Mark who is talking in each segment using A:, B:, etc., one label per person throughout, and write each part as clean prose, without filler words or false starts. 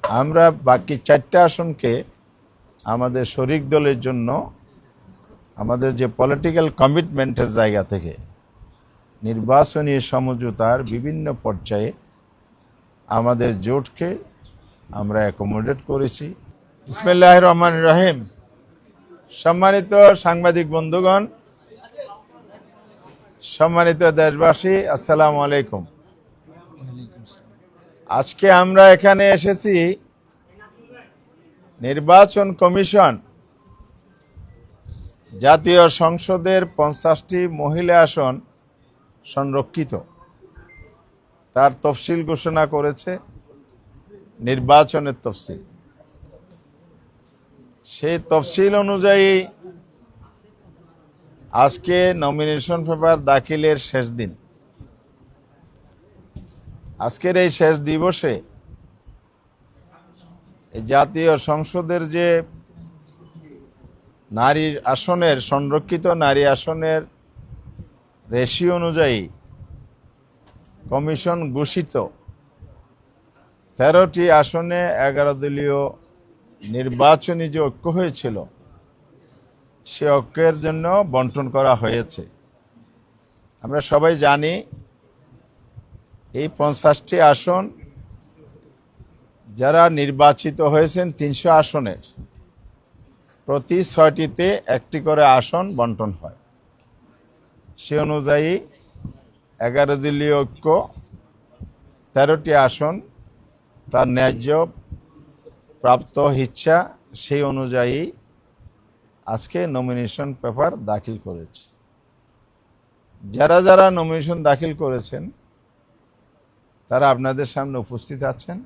A: আমরা বাকি 4টা আসনকে আমাদের শরিক দলের জন্য আমাদের যে পলিটিক্যাল কমিটমেন্টের জায়গা থেকে নির্বাচনী সমঝোতার বিভিন্ন পর্যায়ে আমাদের জোটকে আমরা অ্যাকোমোডেট করেছি। বিসমিল্লাহির রহমানির রহিম। সম্মানিত সাংবাদিক বন্ধুগণ, সম্মানিত দেশবাসী, আসসালামু আলাইকুম। আজকে আমরা এখানে এসেছি নির্বাচন কমিশন জাতীয় সংসদের 50টি মহিলা আসন সংরক্ষিত তার তফসিল ঘোষণা করেছে, নির্বাচনের তফসিল। সেই তফসিল অনুযায়ী আজকে নমিনেশন পেপার দাখিলের শেষ দিন। আজকের এই শেষ দিবসে জাতীয় সংসদের যে নারী আসনের সংরক্ষিত নারী আসনের রেশিও অনুযায়ী কমিশন ঘোষিত 13টি আসনে 11 দলীয় নির্বাচনী যে ঐক্য হয়েছিল সে ঐক্যের জন্য বন্টন করা হয়েছে। আমরা সবাই জানি এই 50টি আসন যারা নির্বাচিত হয়েছেন 300 আসনের প্রতি 6টিতে 1টি করে আসন বন্টন হয়। সে অনুযায়ী 11 দলীয় ঐক্য 13টি আসন তার ন্যায্য প্রাপ্ত ইচ্ছা সেই অনুযায়ী আজকে নমিনেশন পেপার দাখিল করেছে। যারা যারা নমিনেশন দাখিল করেছেন তারা আপনাদের সামনে উপস্থিত আছেন।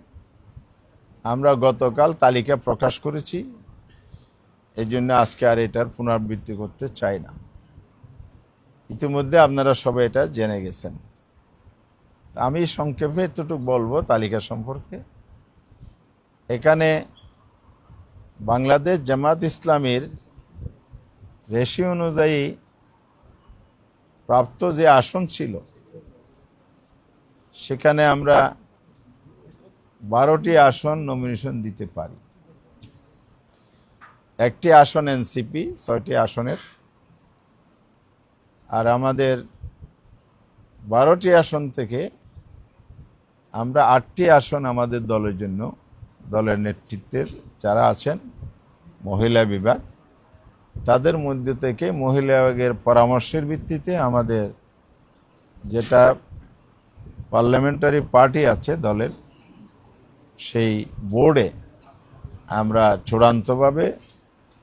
A: আমরা গতকাল তালিকা প্রকাশ করেছি, এই জন্য আজকে আর এটার পুনরাবৃত্তি করতে চাই না। ইতিমধ্যে আপনারা সবাই এটা জেনে গেছেন। আমি সংক্ষেপে এতটুকু বলবো তালিকা সম্পর্কে। এখানে বাংলাদেশ জামাত ইসলামীর রেশিও অনুযায়ী প্রাপ্ত যে আসন ছিল সেখানে আমরা 12টি আসন নমিনেশন দিতে পারি। 1টি আসন এনসিপি 6টি আসনের, আর আমাদের 12টি আসন থেকে আমরা 8টি আসন আমাদের দলের জন্য দলের নেতৃত্বের যারা আছেন মহিলা বিভাগ তাদের মধ্যে থেকে মহিলা বিভাগের পরামর্শের ভিত্তিতে আমাদের যেটা পার্লামেন্টারি পার্টি আছে দলের সেই বোর্ডে আমরা চূড়ান্তভাবে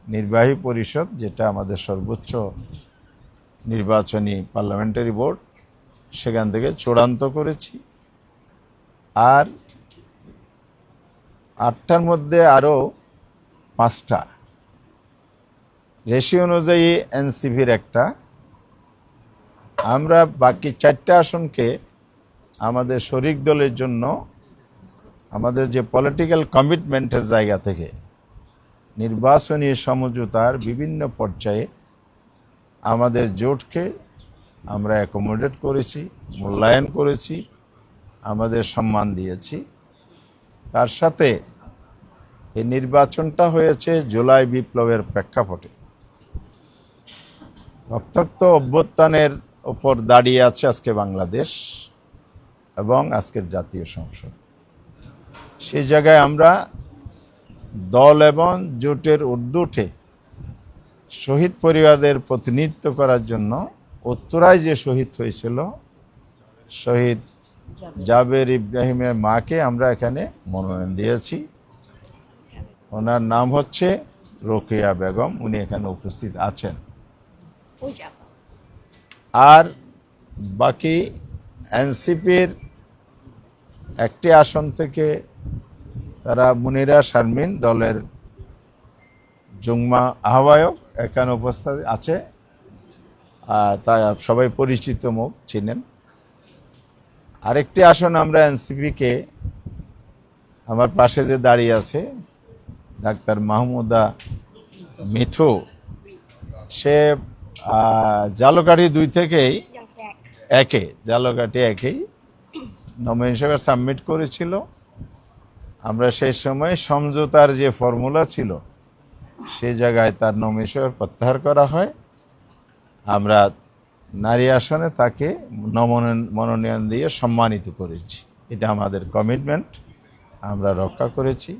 A: নির্বাহী পরিষদ যেটা আমাদের সর্বোচ্চ নির্বাচনী পার্লামেন্টারি বোর্ড সেখান থেকে চূড়ান্ত করেছি। আর 8টার মধ্যে আরও 5টা রেশিও অনুযায়ী এনসিপির একটা, আমরা বাকি 4টা আসনকে আমাদের শরিক দলের জন্য আমাদের যে পলিটিক্যাল কমিটমেন্টের জায়গা থেকে নির্বাচনী সমঝোতার বিভিন্ন পর্যায়ে আমাদের জোটকে আমরা অ্যাকোমোডেট করেছি, মূল্যায়ন করেছি, আমাদের সম্মান দিয়েছি। তার সাথে এই নির্বাচনটা হয়েছে জুলাই বিপ্লবের প্রেক্ষাপটে। রক্তাক্ত অভ্যুত্থানের ওপর দাঁড়িয়ে আছে আজকে বাংলাদেশ এবং আজকের জাতীয় সংসদ। সেই জায়গায় আমরা দল এবং জোটের ঊর্ধ্বে উঠে শহীদ পরিবারদের প্রতিনিধিত্ব করার জন্য উত্তরায় যে শহীদ হয়েছিল শহীদ জাবের ইব্রাহিমের মাকে আমরা এখানে মনোনয়ন দিয়েছি। ওনার নাম হচ্ছে রোকেয়া বেগম, উনি এখানে উপস্থিত আছেন। আর বাকি এনসিপির 1টি আসন থেকে তারা মুনিরা শারমিন দলের যুগ্ম আহ্বায়ক এখানে উপস্থিত আছে, তা সবাই পরিচিত মুখ চিনেন। আরেকটি আসন আমরা এনসিপিকে আমার পাশে যে দাঁড়িয়ে আছে ডাক্তার মাহমুদা মিথু, সে জালকাঠি 2 থেকেই জালকাঠি 1-এই নমিনেশন সাবমিট করেছিল। আমরা সেই সময় সমঝোতার যে ফর্মুলা ছিল সেই জায়গায় তার নমিনেশন প্রত্যাহার করা হয়। আমরা নারী আসনে তাকে মনোনয়ন দিয়ে সম্মানিত করেছি। এটা আমাদের কমিটমেন্ট, আমরা রক্ষা করেছি।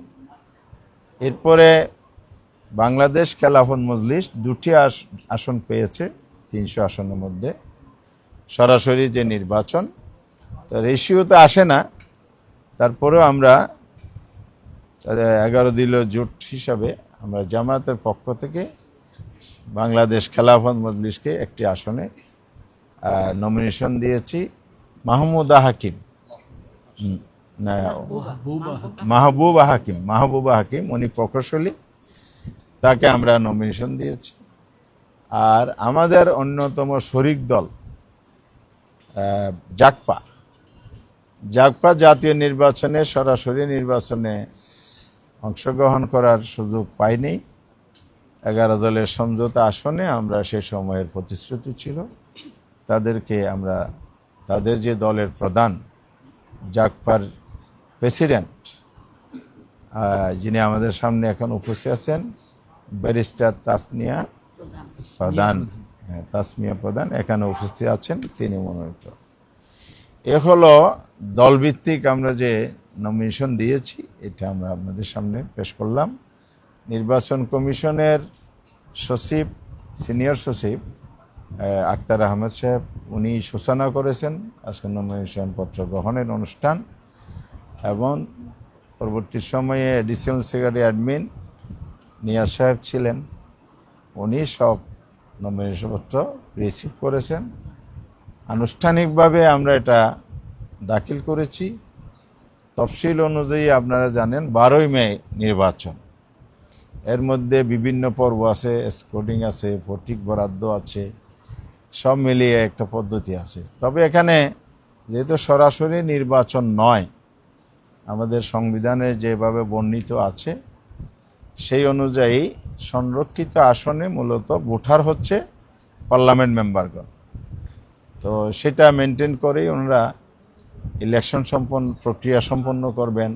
A: এরপরে বাংলাদেশ খেলাফত মজলিস 2টি আসন পেয়েছে 300 আসনের মধ্যে। সরাসরি যে নির্বাচন, তো রেশিওতে আসে না, তারপরেও আমরা 11 দলীয় জোট হিসাবে আমরা জামায়াতের পক্ষ থেকে বাংলাদেশ খেলাফত মজলিসকে একটি আসনে নমিনেশন দিয়েছি। মাহমুদা হাকিম, মাহবুবা হাকিম উনি প্রকৌশলী, তাকে আমরা নমিনেশন দিয়েছি। আর আমাদের অন্যতম শরিক দল জাগপা জাতীয় নির্বাচনে সরাসরি নির্বাচনে অংশগ্রহণ করার সুযোগ পাইনি। 11 দলের সমঝোতা আসনে আমরা সে সময়ের প্রতিশ্রুতি ছিল তাদেরকে আমরা, তাদের যে দলের প্রধান জাগপার প্রেসিডেন্ট যিনি আমাদের সামনে এখন উপস্থিত আছেন, ব্যারিস্টার তাসমিয়া প্রধান এখানে উপস্থিত আছেন, তিনি মনোনীত। এ হলো দলভিত্তিক আমরা যে নমিনেশন দিয়েছি, এটা আমরা আপনাদের সামনে পেশ করলাম। নির্বাচন কমিশনের সচিব, সিনিয়র সচিব আক্তার আহমেদ সাহেব, উনি সূচনা করেছেন আজকে নমিনেশন পত্র গ্রহণের অনুষ্ঠান, এবং পরবর্তী সময়ে এডিশনাল সেক্রেটারি অ্যাডমিন নিয়াজ সাহেব ছিলেন, উনি সব নমিনেশন পত্র রিসিভ করেছেন। আনুষ্ঠানিকভাবে আমরা এটা দাখিল করেছি। তফসিল অনুযায়ী আপনারা জানেন 12ই মে নির্বাচন, এর মধ্যে বিভিন্ন পর্ব আছে, স্কোরিং আছে, প্রতীক বরাদ্দ আছে, সব মিলিয়ে একটা পদ্ধতি আছে। তবে এখানে যেহেতু সরাসরি নির্বাচন নয়, আমাদের সংবিধানে যেভাবে বর্ণিত আছে সেই অনুযায়ী সংরক্ষিত আসনে মূলত ভোটার হচ্ছে পার্লামেন্ট মেম্বারগণ। তো সেটা মেনটেন করেই ওনারা ইলেকশন প্রক্রিয়া সম্পন্ন করবেন,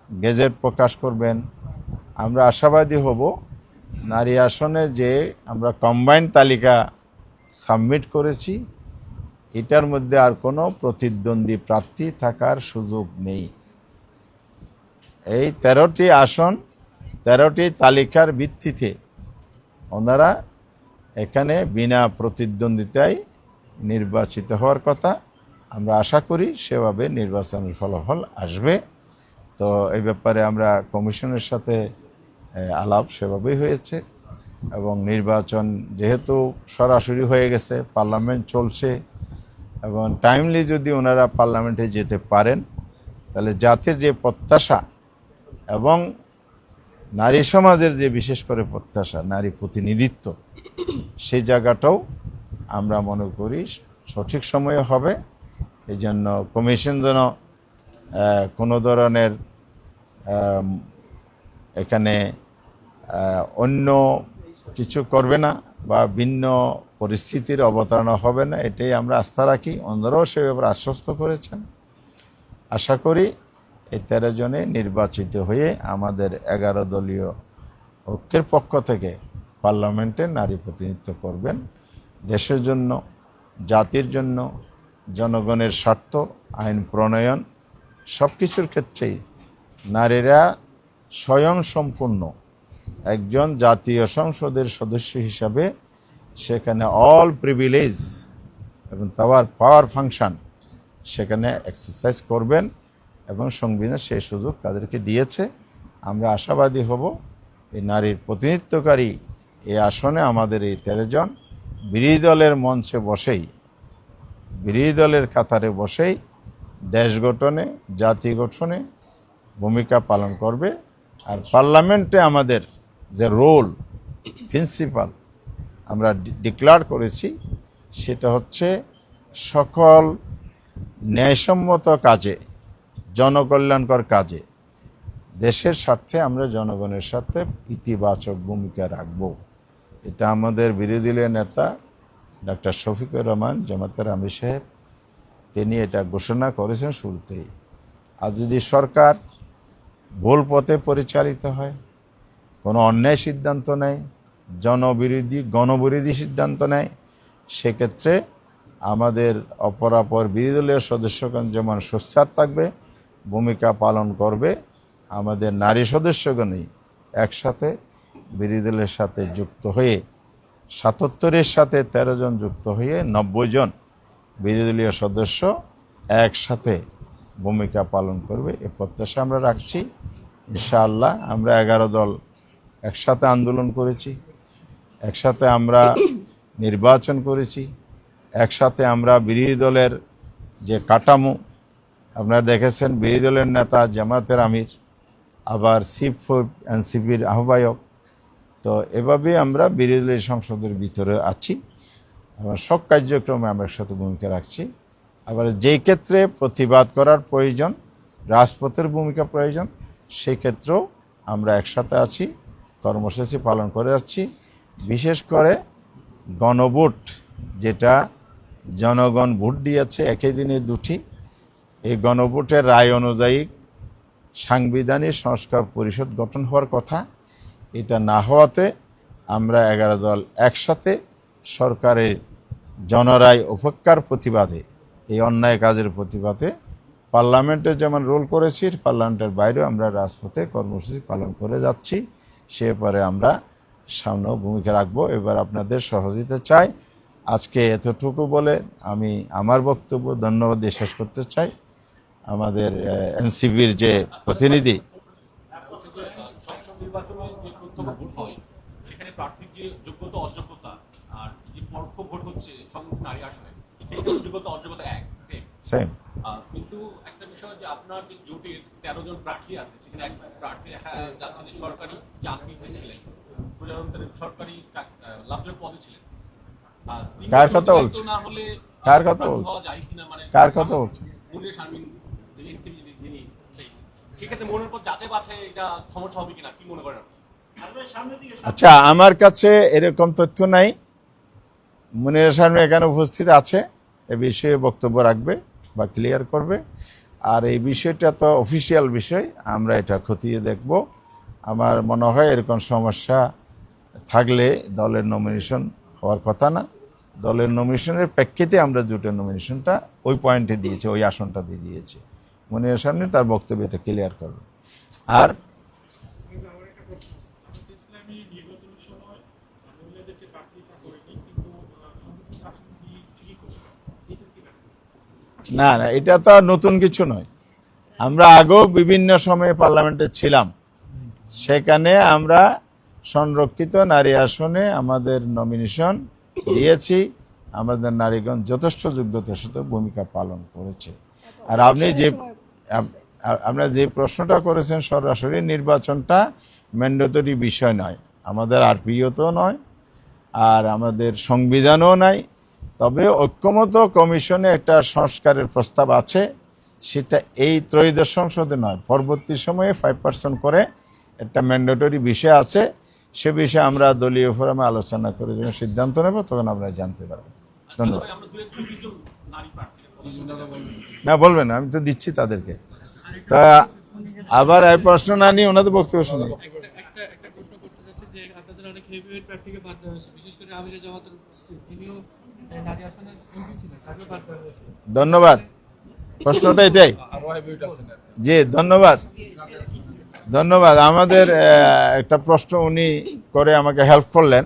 A: গেজেট প্রকাশ করবেন। আমরা আশাবাদী হব নারী আসনে যে আমরা কম্বাইন্ড তালিকা সাবমিট করেছি, এটার মধ্যে আর কোনো প্রতিদ্বন্দ্বী প্রার্থী থাকার সুযোগ নেই। এই 13টি আসন 13টি তালিকার ভিত্তিতে ওনারা এখানে বিনা প্রতিদ্বন্দ্বিতায় নির্বাচিত হওয়ার কথা। আমরা আশা করি সেভাবে নির্বাচনের ফলাফল আসবে। তো এই ব্যাপারে আমরা কমিশনের সাথে আলাপ সেভাবেই হয়েছে, এবং নির্বাচন যেহেতু সরাসরি হয়ে গেছে, পার্লামেন্ট চলছে, এবং টাইমলি যদি ওনারা পার্লামেন্টে যেতে পারেন তাহলে জাতির যে প্রত্যাশা এবং নারী সমাজের যে বিশেষ করে প্রত্যাশা, নারী প্রতিনিধিত্ব, সেই জায়গাটাও আমরা মনে করি সঠিক সময়ে হবে। এই জন্য কমিশন যেন কোনো ধরনের এখানে অন্য কিছু করবে না বা ভিন্ন পরিস্থিতির অবতারণা হবে না, এটাই আমরা আস্থা রাখি। ওনারাও সে ব্যাপারে আশ্বস্ত করেছেন। আশা করি এই 13 জনে নির্বাচিত হয়ে আমাদের 11 দলীয় ঐক্যের পক্ষ থেকে পার্লামেন্টে নারী প্রতিনিধিত্ব করবেন। দেশের জন্য, জাতির জন্য, জনগণের স্বার্থ, আইন প্রণয়ন সব কিছুর ক্ষেত্রেই নারীরা স্বয়ংসম্পূর্ণ একজন জাতীয় সংসদের সদস্য হিসাবে সেখানে অল প্রিভিলেজ এবং তার পাওয়ার ফাংশন সেখানে এক্সারসাইজ করবেন, এবং সংবিধান সেই সুযোগ তাদেরকে দিয়েছে। আমরা আশাবাদী হব এই নারীর প্রতিনিধিত্বকারী এই আসনে আমাদের এই 13 জন বিরোধী দলের মঞ্চে বসেই, বিরোধী দলের কাতারে বসেই দেশ গঠনে, জাতি গঠনে ভূমিকা পালন করবে। আর পার্লামেন্টে আমাদের যে রোল প্রিন্সিপাল আমরা ডিক্লেয়ার করেছি, সেটা হচ্ছে সকল ন্যায়সম্মত কাজে, জনকল্যাণকর কাজে, দেশের স্বার্থে আমরা জনগণের সাথে ইতিবাচক ভূমিকা রাখব। এটা আমাদের বিরোধী দলের নেতা ডক্টর শফিকুর রহমান জামাতের আমির সাহেব, তিনি এটা ঘোষণা করেছেন শুরুতেই। আর যদি সরকার ভুল পথে পরিচালিত হয়, কোনো অন্যায় সিদ্ধান্ত নেয়, জনবিরোধী গণবিরোধী সিদ্ধান্ত নেয়, সেক্ষেত্রে আমাদের অপরাপর বিরোধী দলীয় সদস্যগণ যেমন সোচ্চার থাকবে, ভূমিকা পালন করবে, আমাদের নারী সদস্যগণই একসাথে বিরোধী দলের সাথে যুক্ত হয়ে ৭৭-এর সাথে ১৩ জন যুক্ত হয়ে ৯০ জন বিরোধী দলীয় সদস্য একসাথে ভূমিকা পালন করবে এ প্রত্যাশা আমরা রাখছি। ইনশাআল্লাহ আমরা ১১ দল একসাথে আন্দোলন করেছি, একসাথে আমরা নির্বাচন করেছি, একসাথে আমরা বিরোধী দলের যে কাঠামো আপনারা দেখেছেন, বিরোধী দলের নেতা জামায়াতের আমির, আবার চিফ হুইপ এনসিপির আহ্বায়ক, তো এভাবে আমরা বিরোধী দলের সংসদের ভিতরে আছি, আবার সব কার্যক্রমে আমরা একসাথে ভূমিকা রাখছি। আবার যেই ক্ষেত্রে প্রতিবাদ করার প্রয়োজন, রাজপথের ভূমিকা প্রয়োজন, সেই ক্ষেত্রেও আমরা একসাথে আছি, কর্মসূচি পালন করে যাচ্ছি। বিশেষ করে গণভোট, যেটা জনগণ ভোট দিয়েছে একই দিনে দুটি, এই গণভোটের রায় অনুযায়ী সাংবিধানিক সংস্কার পরিষদ গঠন হওয়ার কথা, এটা না হওয়াতে আমরা ১১ দল একসাথে সরকারের জনরায় উপেক্ষার প্রতিবাদে, এই অন্যায় কাজের প্রতিবাদে পার্লামেন্টে যেমন রোল করেছি, পার্লামেন্টের বাইরেও আমরা রাজপথে কর্মসূচি পালন করে যাচ্ছি। সে পরে আমরা সামনেও ভূমিকা রাখবো। এবার আপনাদের সহযোগিতা চাই। আজকে এতটুকু বলে আমি আমার বক্তব্য ধন্যবাদ দিয়ে শেষ করতে চাই। আমাদের এনসিপির যে প্রতিনিধি,
B: সেখানে প্রার্থীর যে যোগ্যতা অযোগ্যতা আর যে পরোক্ষ ভোট হচ্ছে নারী আসনে, যোগ্যতা অযোগ্যতা এক
A: সেম।
B: কিন্তু একটা বিষয় যে আপনার যে জোটের ১৩ জন প্রার্থী আছে, সেখানে এক প্রার্থী দেখা যাচ্ছে যে সরকারি চাকরিতে ছিলেন, প্রজাতন্ত্রের সরকারি লাভজনক পদে ছিলেন।
A: কার কথা বলছে?
B: না হলে
A: কার কথা বলছে?
B: মানে
A: কার কথা বলছে?
B: মুনির শারমিন, সেক্ষেত্রে মনের উপর যাচাই বাছাই এটা সমস্যা হবে কিনা, কি মনে করেন?
A: আচ্ছা, আমার কাছে এরকম তথ্য নাই। মুনির শারমিন এখানে উপস্থিত আছে, এ বিষয়ে বক্তব্য রাখবে বা ক্লিয়ার করবে। আর এই বিষয়টা তো অফিসিয়াল বিষয়, আমরা এটা খতিয়ে দেখব। আমার মনে হয় এরকম সমস্যা থাকলে দলের নমিনেশন হওয়ার কথা না। দলের নমিনেশনের প্রেক্ষিতে আমরা জোটের নমিনেশনটা ওই পয়েন্টে দিয়েছি, ওই আসনটা দিয়ে দিয়েছি। মুনির শারমিন তার বক্তব্য এটা ক্লিয়ার করবে। আর না না, এটা তো নতুন কিছু নয়। আমরা আগেও বিভিন্ন সময়ে পার্লামেন্টে ছিলাম, সেখানে আমরা সংরক্ষিত নারী আসনে আমাদের নমিনেশন দিয়েছি। আমাদের নারীগণ যথেষ্ট যোগ্যতার সাথে ভূমিকা পালন করেছে। আর আপনারা যে প্রশ্নটা করেছেন, সরাসরি নির্বাচনটা ম্যান্ডেটরি বিষয় নয়, আমাদের আরপিওতেও নয়, আর আমাদের সংবিধানও নাই। তবে ঐক্যমত কমিশনে একটা সংস্কারের প্রস্তাব আছে, সেটা এই ত্রয়োদশ সংসদে নয়, পরবর্তী সময়ে 5% করে একটা ম্যান্ডেটরি বিষয় আছে। সে বিষয়ে আমরা দলীয় ফোরামে আলোচনা করে যখন সিদ্ধান্ত নেব, তখন আমরা জানতে পারব। ধন্যবাদ। না বলবেন, আমি তো দিচ্ছি তাদেরকে। তা আবার এই প্রশ্ন না নিয়ে ওনাদের বক্তব্য শুনি। ধন্যবাদ। প্রশ্নটা এটাই। জি ধন্যবাদ। ধন্যবাদ। আমাদের একটা প্রশ্ন উনি করে আমাকে হেল্প করলেন।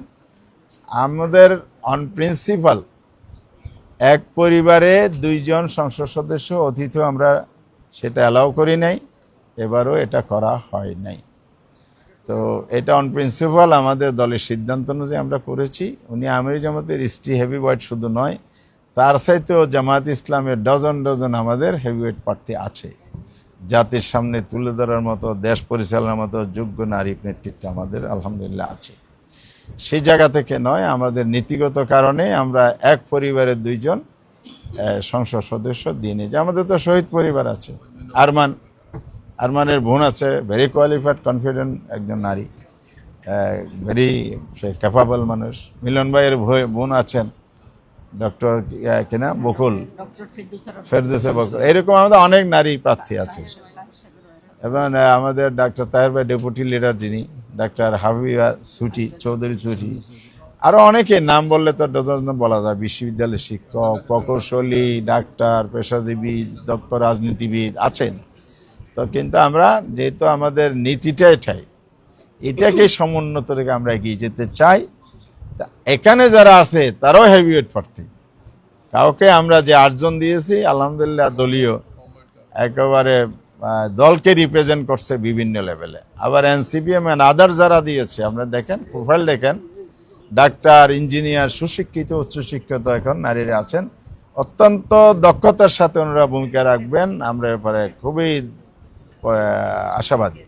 A: আমাদের অন প্রিন্সিপাল এক পরিবারে 2 জন সংসদ সদস্য অতিথি আমরা সেটা অ্যালাউ করি নাই, এবারও এটা করা হয় নাই। তো এটা অন প্রিন্সিপাল আমাদের দলের সিদ্ধান্ত অনুযায়ী আমরা করেছি। উনি আমির জামাতের স্ত্রী হেভিওয়েট শুধু নয়, তার সাথেও জামায়াত ইসলামের ডজন ডজন আমাদের হেভিওয়েট প্রার্থী আছে। জাতির সামনে তুলে ধরার মতো, দেশ পরিচালনার মতো যোগ্য নারী নেতৃত্ব আমাদের আলহামদুলিল্লাহ আছে। সেই জায়গা থেকে নয়, আমাদের নীতিগত কারণে আমরা এক পরিবারের 2 জন সংসদ সদস্য দিয়ে নিয়েছি। আমাদের তো শহীদ পরিবার আছে, আরমানের বোন আছে, ভেরি কোয়ালিফাইড কনফিডেন্ট একজন নারী, ভেরি ক্যাপাবল মানুষ। মিলন ভাইয়ের বোন আছেন, ডক্টর কিনা বকুল, ফেরদৌসা বকুল। এরকম আমাদের অনেক নারী প্রার্থী আছে। এবং আমাদের ডাক্তার তাহের ভাই ডেপুটি লিডার যিনি, ডাক্তার হাবিবা চৌধুরী ছুটি, আরও অনেকে নাম বললে তো ডজন বলা যায়, বিশ্ববিদ্যালয়ের শিক্ষক, প্রকৌশলী, ডাক্তার, পেশাজীবী, দক্ষ রাজনীতিবিদ আছেন। তো কিন্তু আমরা যেহেতু আমাদের নীতিটা এটাকে সমুন্নত রেখে আমরা এগিয়ে যেতে চাই। তা এখানে যারা আছে তারাও হেভিওয়েট প্রার্থী। কাউকে আমরা যে 8 জন দিয়েছি আলহামদুলিল্লাহ দলীয় একেবারে দলকে রিপ্রেজেন্ট করছে বিভিন্ন লেভেলে। আবার এনসিপিএম এন্ড আদার যারা দিয়েছে আমরা দেখেন, প্রোফাইল দেখেন, ডাক্তার, ইঞ্জিনিয়ার, সুশিক্ষিত, উচ্চশিক্ষিত এখন নারীরা আছেন, অত্যন্ত দক্ষতার সাথে ওনারা ভূমিকা রাখবেন। আমরা এ ব্যাপারে খুবই আশাবাদী।